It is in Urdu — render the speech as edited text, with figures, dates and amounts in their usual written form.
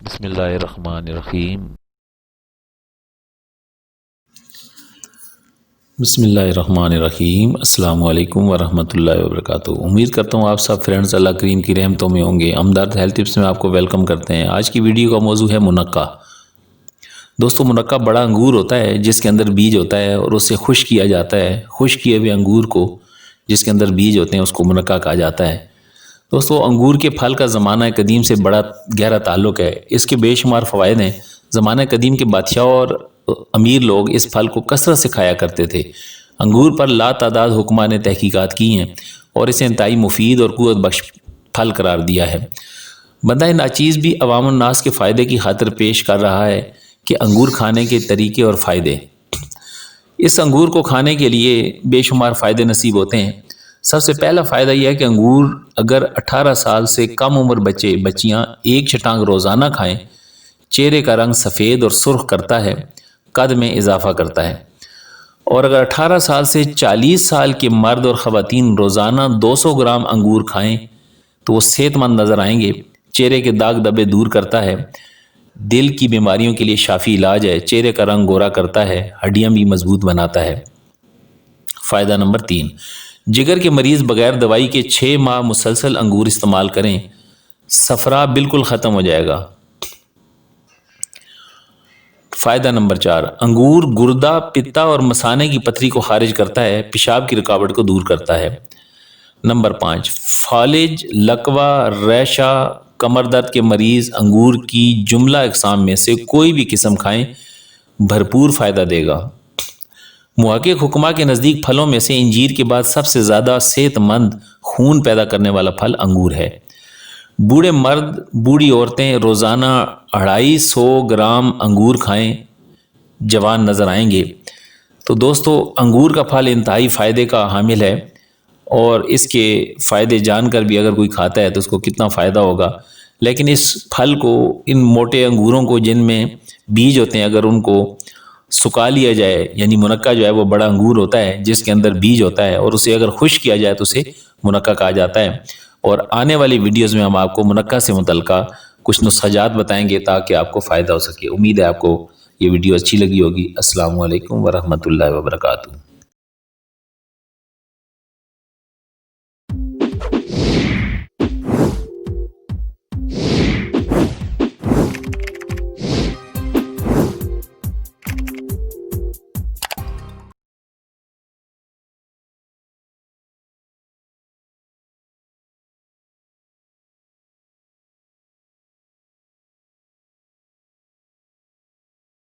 بسم اللہ الرحمن الرحیم۔ بسم اللہ الرحمن الرحیم۔ السلام علیکم ورحمۃ اللہ وبرکاتہ۔ امید کرتا ہوں آپ سب فرینڈز اللہ کریم کی رحمتوں میں ہوں گے۔ ہمدرد ہیلتھ ٹپس میں آپ کو ویلکم کرتے ہیں۔ آج کی ویڈیو کا موضوع ہے منقع۔ دوستو، منقع بڑا انگور ہوتا ہے جس کے اندر بیج ہوتا ہے اور اسے خشک کیا جاتا ہے۔ خشک کیے ہوئے انگور کو جس کے اندر بیج ہوتے ہیں اس کو منقع کہا جاتا ہے۔ دوستو، انگور کے پھل کا زمانہ قدیم سے بڑا گہرا تعلق ہے۔ اس کے بے شمار فوائد ہیں۔ زمانہ قدیم کے بادشاہوں اور امیر لوگ اس پھل کو کثرت سے کھایا کرتے تھے۔ انگور پر لا تعداد حکماء نے تحقیقات کی ہیں اور اسے انتہائی مفید اور قوت بخش پھل قرار دیا ہے۔ بندہ ناچیز بھی عوام الناس کے فائدے کی خاطر پیش کر رہا ہے کہ انگور کھانے کے طریقے اور فائدے۔ اس انگور کو کھانے کے لیے بے شمار فائدے نصیب ہوتے ہیں۔ سب سے پہلا فائدہ یہ ہے کہ انگور اگر 18 سال سے کم عمر بچے بچیاں ایک چٹانگ روزانہ کھائیں، چہرے کا رنگ سفید اور سرخ کرتا ہے، قد میں اضافہ کرتا ہے۔ اور اگر 18 سال سے 40 سال کے مرد اور خواتین روزانہ 200 گرام انگور کھائیں تو وہ صحت مند نظر آئیں گے۔ چہرے کے داغ دبے دور کرتا ہے، دل کی بیماریوں کے لیے شافی علاج ہے، چہرے کا رنگ گورا کرتا ہے، ہڈیاں بھی مضبوط بناتا ہے۔ فائدہ نمبر 3، جگر کے مریض بغیر دوائی کے 6 ماہ مسلسل انگور استعمال کریں، صفرا بالکل ختم ہو جائے گا۔ فائدہ نمبر 4، انگور گردہ، پتا اور مثانے کی پتھری کو خارج کرتا ہے، پیشاب کی رکاوٹ کو دور کرتا ہے۔ نمبر 5، فالج، لکوہ، ریشہ، کمر درد کے مریض انگور کی جملہ اقسام میں سے کوئی بھی قسم کھائیں، بھرپور فائدہ دے گا۔ محقق حکماء کے نزدیک پھلوں میں سے انجیر کے بعد سب سے زیادہ صحت مند خون پیدا کرنے والا پھل انگور ہے۔ بوڑھے مرد، بوڑھی عورتیں روزانہ 250 گرام انگور کھائیں، جوان نظر آئیں گے۔ تو دوستو، انگور کا پھل انتہائی فائدے کا حامل ہے اور اس کے فائدے جان کر بھی اگر کوئی کھاتا ہے تو اس کو کتنا فائدہ ہوگا۔ لیکن اس پھل کو، ان موٹے انگوروں کو جن میں بیج ہوتے ہیں، اگر ان کو سکھا لیا جائے، یعنی منقع جو ہے وہ بڑا انگور ہوتا ہے جس کے اندر بیج ہوتا ہے، اور اسے اگر خشک کیا جائے تو اسے منقع کہا جاتا ہے۔ اور آنے والی ویڈیوز میں ہم آپ کو منقع سے متعلقہ کچھ نسخجات بتائیں گے تاکہ آپ کو فائدہ ہو سکے۔ امید ہے آپ کو یہ ویڈیو اچھی لگی ہوگی۔ السلام علیکم ورحمۃ اللہ وبرکاتہ۔